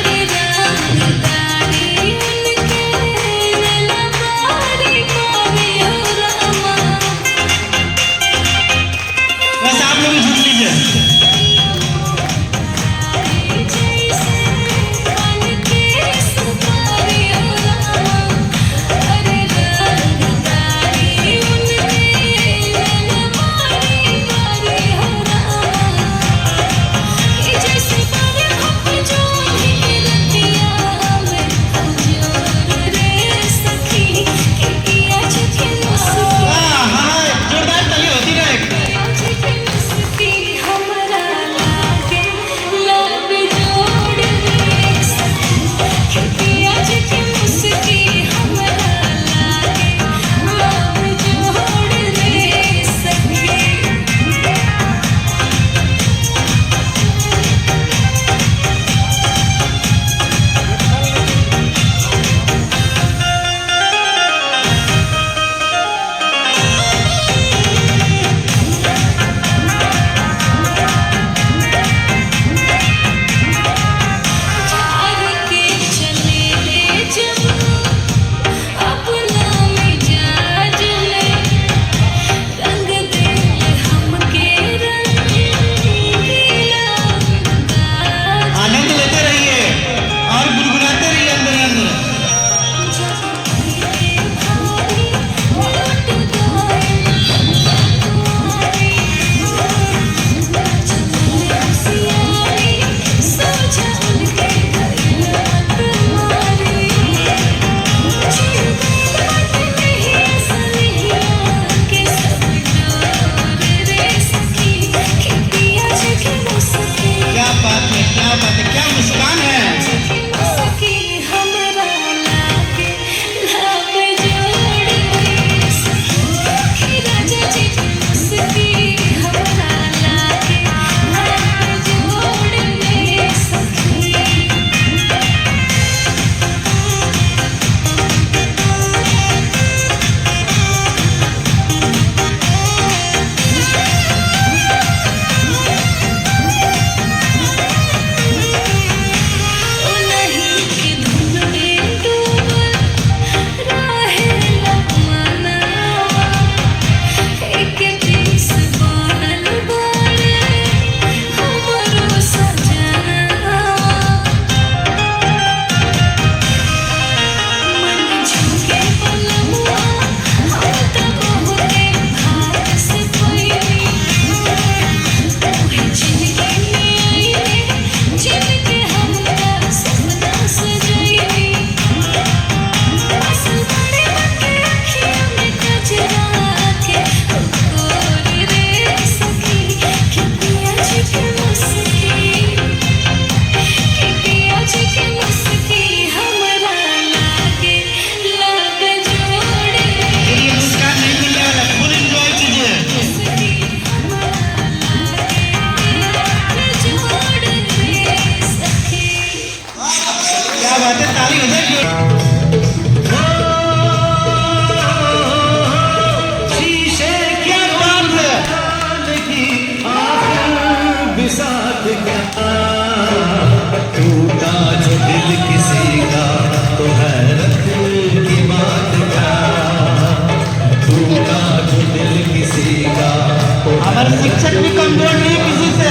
हमारे शिक्षक भी कमजोर नहीं किसी से।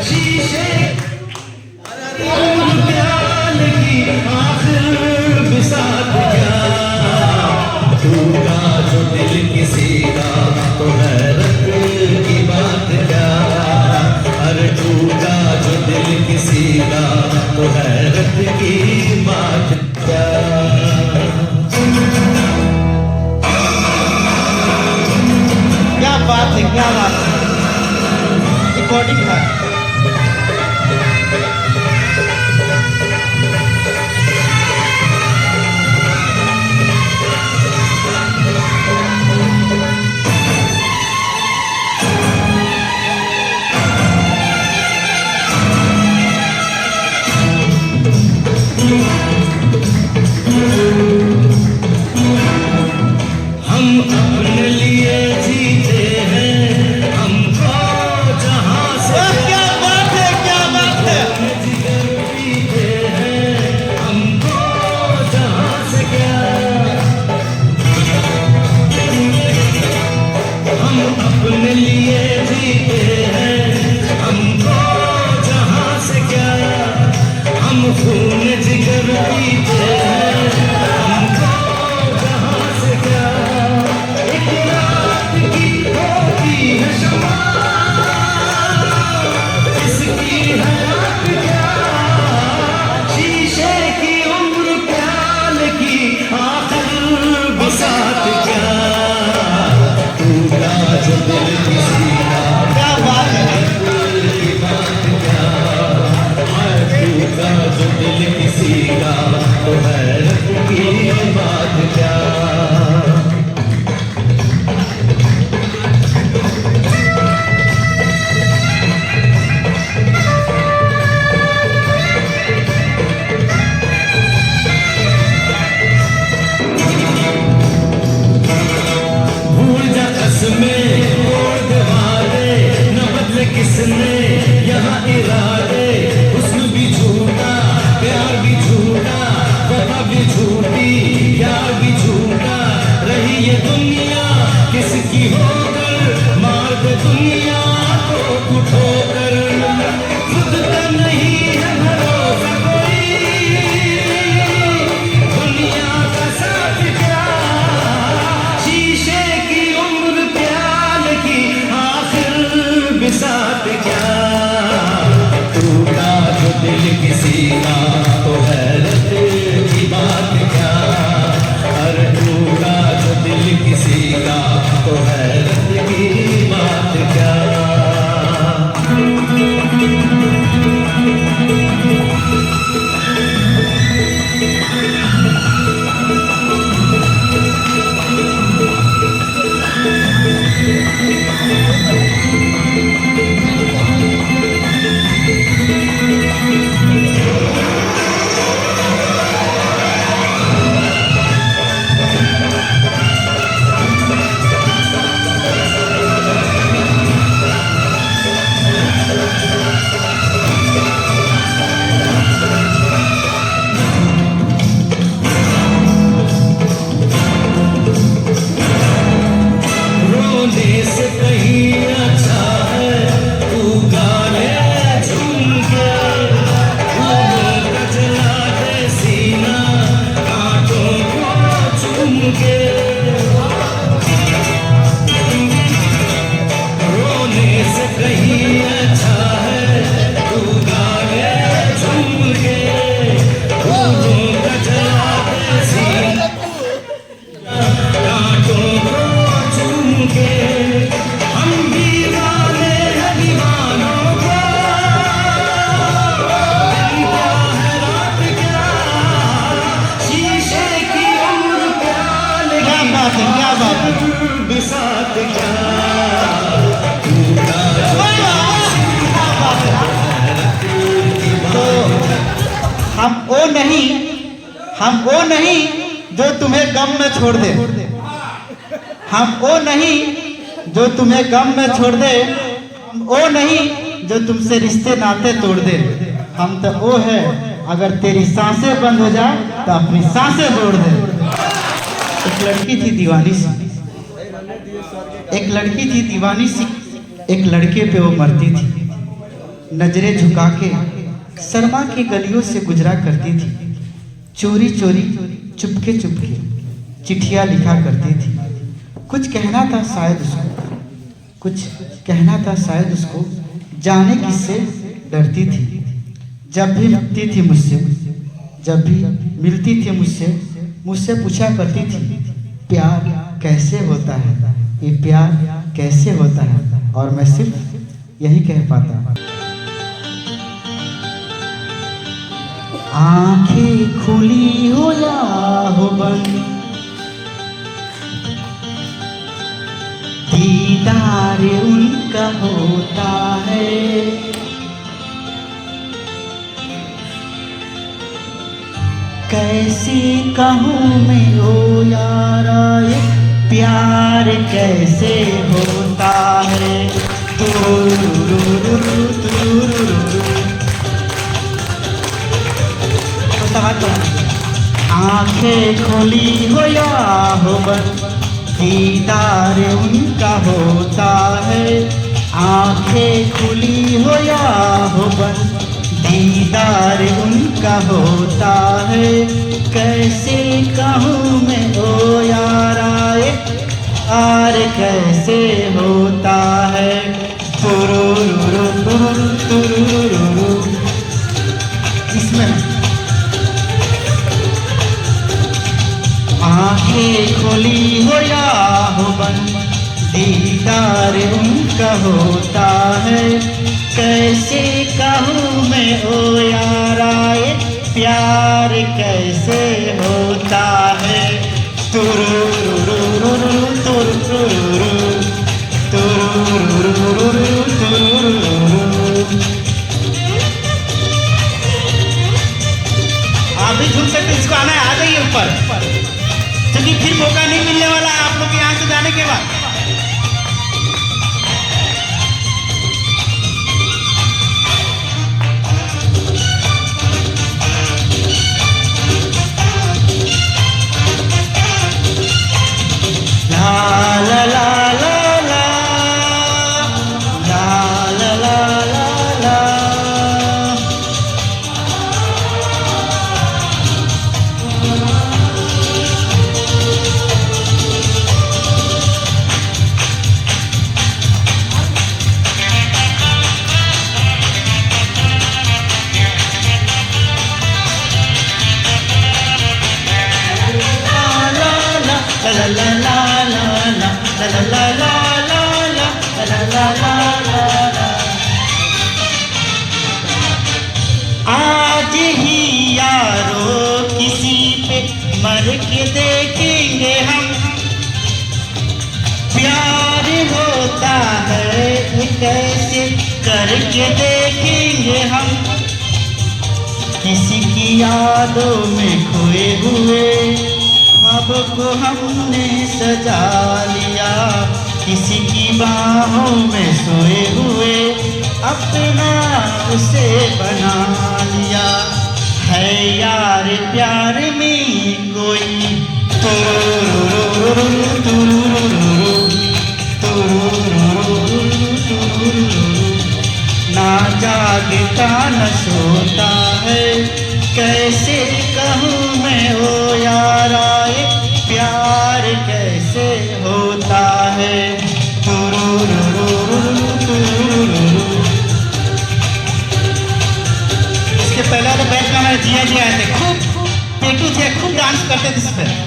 शीशे प्याल की आखिर बिसात क्या, टूटा जो दिल किसी का तो हैरत की बात क्या, अरे टूटा जो दिल किसी का तो हैरत की बात क्या। क्या बात है, क्या बात है। रिकॉर्डिंग था। हम अपने लिए जीते हैं, हमको जहां से क्या बात है, क्या बात है। जिगर पीते हैं, हमको जहां से क्या। हम अपने लिए जीते हैं, हमको जहां से क्या। हम खून जिगर पीते हैं, हमको जहां से क्या। एक रात की होती है शमा, इसकी हयात क्या। शीशे की उम्र प्याल की आखिर बसात क्या, टूटा जो दिल किसी का क्या बात है। की बात क्या, टूटा जो दिल किसी का तो हैरत की बात क्या। भूल जा कसमें तोड़ दे वादे, न बदले किसने यहाँ इरादे। हुस्न भी झूठा, प्यार भी झूठा, वफा भी झूठी, प्यार भी झूठा। रही ये दुनिया किसकी होकर, मार दे दुनिया को तू ठोकर। खुद का नहीं है भरोसा कोई, दुनिया का साथ क्या। शीशे की उम्र प्याल की आखिर बिसात क्या, टूटा जो दिल किसी का तो हैरत की बात क्या। अरे टूटा जो दिल किसी का तो हैरत की बात क्या। रोने से कहीं अच्छा है तू गाने झूम के, फूलों का जला दे सीना कांटों को चूम के। रोने से कहीं अच्छा है तू गाने झूम के, फूलों का जला दे सीना कांटों को चूम के। हम दीवाने हैं दीवानों को, दिन क्या है रात क्या। शीशे की उम्र प्याल क्या की बात है, क्या बात है। बिसात क्या, टूटा तो हम वो नहीं जो तुम्हें गम में छोड़ दे। हम वो नहीं जो तुम्हें गम में छोड़ दे, हम वो नहीं जो तुमसे रिश्ते नाते तोड़ दे। हम तो वो है अगर तेरी सांसें बंद हो जाए तो अपनी सांसें जोड़ दे। एक लड़की थी दीवानी सी, एक लड़की थी दीवानी सी, एक लड़के पे वो मरती थी। नजरें झुका के शर्मा की गलियों से गुजरा करती थी। चोरी चोरी चुपके चुपके चिट्ठियां लिखा करती थी। कुछ कहना था शायद उसको, कुछ कहना था शायद उसको, जाने किससे डरती थी। जब भी मिलती थी मुझसे, जब भी मिलती थी मुझसे पूछा करती थी, प्यार कैसे होता है, ये प्यार कैसे होता है। और मैं सिर्फ यही कह पाता, आंखें खुली हो या हो बंद, दीदार उनका होता है। कैसे कहूँ मैं ओ यारा, ये प्यार कैसे होता है। आंखें खोली हो या हो बंद, दीदार उनका होता है। आंखें खुली हो या हो बंद, दीदार उनका होता है। कैसे कहूँ मैं ओ यारा, यार कैसे होता है। इसमें आंखें खोली हो या हो बंद, दीदार उनका होता है। कैसे कहूँ मैं ओ यारा, ये प्यार कैसे होता है। आप भी झूम सकते, इसको आना है, आ जाइए ऊपर, क्योंकि फिर मौका नहीं मिलने वाला है आप लोग यहाँ से जाने के बाद। ला ला ला ला ला, ला ला ला ला ला। आज ही यारो किसी पे मर के देखेंगे हम, प्यार होता है ये कैसे करके देखेंगे हम। किसी की यादों में खोए हुए ख्वाब को हमने सजा लिया, किसी की बाहों में सोए हुए अपना उसे बना लिया। है यार प्यार में कोई ना जागता न सोता है। कैसे कहूँ मैं ओ यारा, ये प्यार कैसे होता है। इसके पहले वाले बैठ का मैं जिया जिया थे, खूब पेटू थे, खूब डांस करते थे इस पर।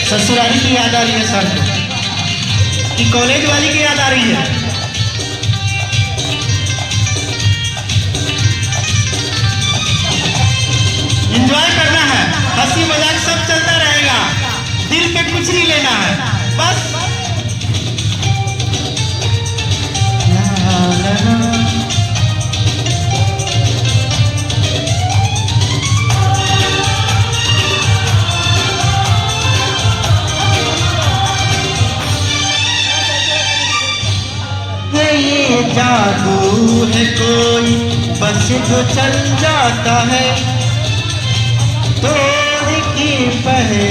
ससुराली की याद आ रही है सर को, कि कॉलेज वाली की याद आ रही है। एंजॉय करना है, हंसी मजाक सब चलता रहेगा, दिल पे कुछ नहीं लेना है बस। जादू है कोई बस जो चल जाता है, तोड़ की पहरे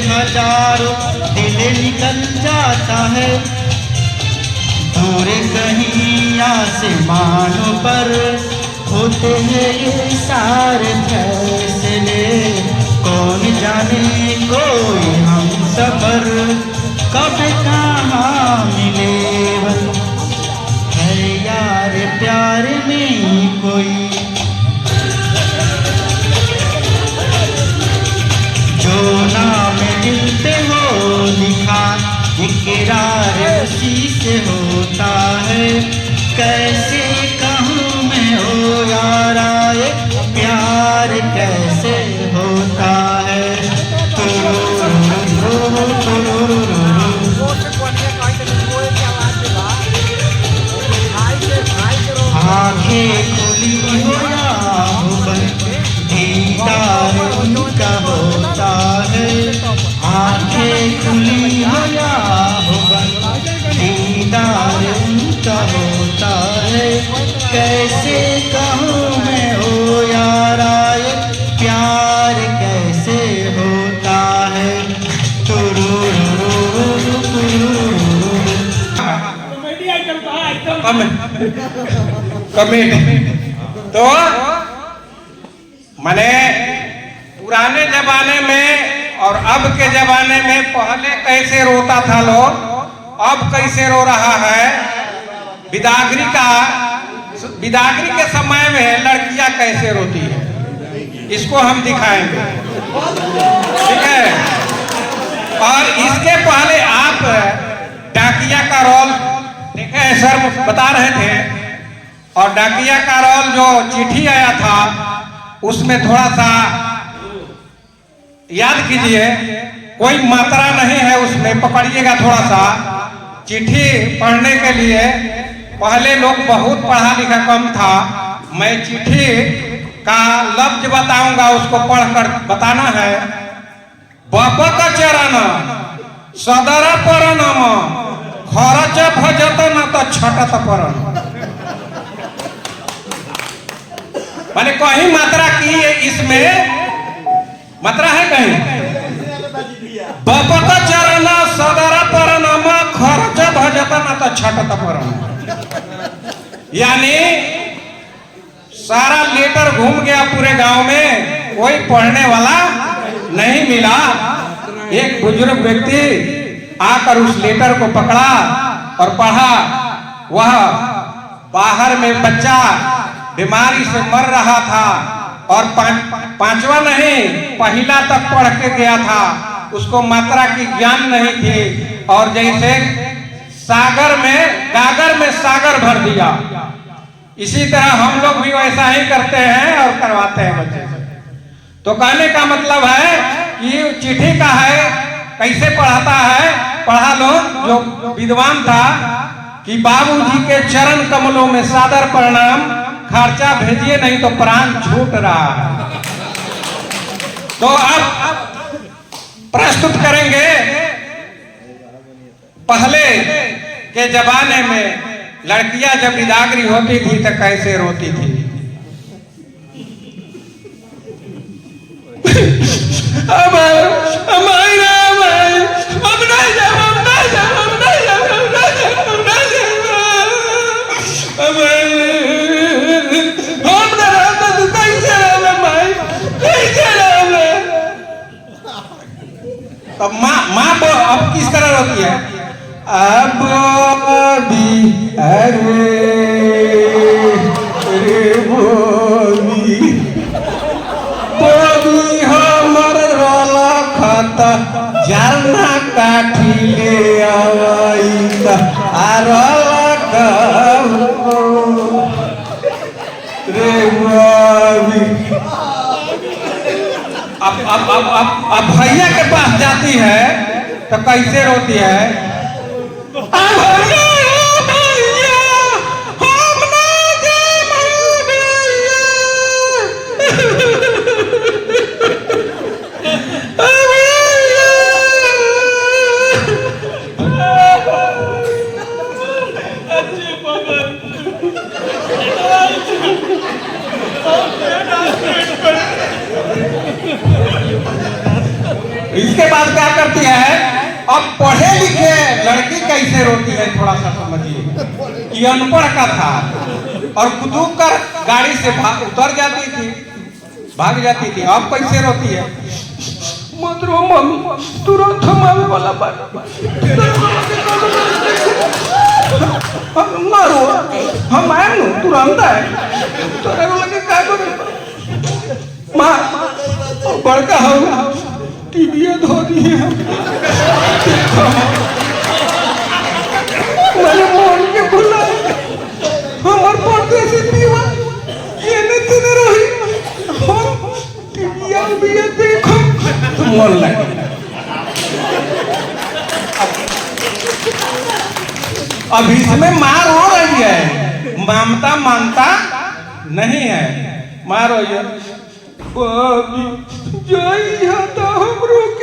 हजारों दिल निकल जाता है। दूर कहीं आसमानों पर होते हैं ये सारे फैसले, कौन जाने कोई हम सफर कब कहाँ मिले। है यार प्यार में कोई जो नाम दिल पे हो लिखा, इकरार उसी से होता है। कैसे कहूँ मैं ओ यारा ये प्यार कैसे होता है। आंखें खुली हो या हो बंद, दीदार उनका होता है। आंखें खुली हो या हो बंद, दीदार उनका होता है। कैसे कहूँ मैं ओ यारा ये प्यार कैसे होता है। कॉमेडी आइटम कहाँ आइटम कमेटी तो माने पुराने जमाने में और अब के जमाने में पहले कैसे रोता था लोग, अब कैसे रो रहा है। बिदागरी के समय में लड़कियां कैसे रोती है, इसको हम दिखाएंगे, ठीक है। और इसके पहले आप डाकिया का रोल देखे, सर बता रहे थे। और डाकिया का रोल जो चिट्ठी आया था उसमें थोड़ा सा याद कीजिए, कोई मात्रा नहीं है उसमें, पकड़िएगा थोड़ा सा। चिट्ठी पढ़ने के लिए पहले लोग बहुत पढ़ा लिखा कम था। मैं चिट्ठी का लफ्ज बताऊंगा, उसको पढ़कर बताना है। बापा का चरण सदरा परनम खरच भजत न तो छटत परन। माने कहीं मात्रा की है, इसमें मात्रा है कहीं। बापा का चरण सदरा परनम खरच भजत न तो छटत परन। यानी सारा लेटर घूम गया पूरे गांव में, कोई पढ़ने वाला नहीं मिला। एक बुजुर्ग व्यक्ति आकर उस लेटर को पकड़ा और पढ़ा। वह बाहर में बच्चा बीमारी से मर रहा था और पांचवा नहीं पहला तक पढ़ के गया था। उसको मात्रा की ज्ञान नहीं थी और जैसे सागर में गागर में सागर भर दिया, इसी तरह हम लोग भी वैसा ही करते हैं और करवाते हैं बच्चे से। तो कहने का मतलब है कि चिट्ठी का है, कैसे पढ़ाता है। पढ़ा लो जो विद्वान था कि बाबूजी के चरण कमलों में सादर प्रणाम, खर्चा भेजिए नहीं तो प्राण छूट रहा है। तो अब प्रस्तुत करेंगे पहले के जमाने में लड़कियां जब बिदागरी होती थी तो कैसे रोती थी। अब माँ अब किस तरह रोती है। अब भी अरे बोली बोली हमर रोला खाता जरना काठी ले आवाईता आरोला कहो रे बोली। अब भैया के पास जाती है तो कैसे रोती है। इसके बाद क्या करती है? अब पढ़े लिखे लड़की कैसे रोती है थोड़ा सा समझिए। ये अनपढ़ का था और कूद कर गाड़ी से उतर जाती थी, भाग जाती थी। अब कैसे रोती है? मत रो मम्मी, तुरंत हम आवे वाला बात मारो, हम आए नु तुरंत आए। तोरा को लगे का करे मां बड़का हो टीवी धो दिए मैंने मोन के भूला हमार पड़ते से पीवा ये न तने रही हम टीवी भी देखो तो मन लगे। अब इसमें माँ रो रही है, ममता मानता नहीं है। माँ रो ये जय तो हम रोके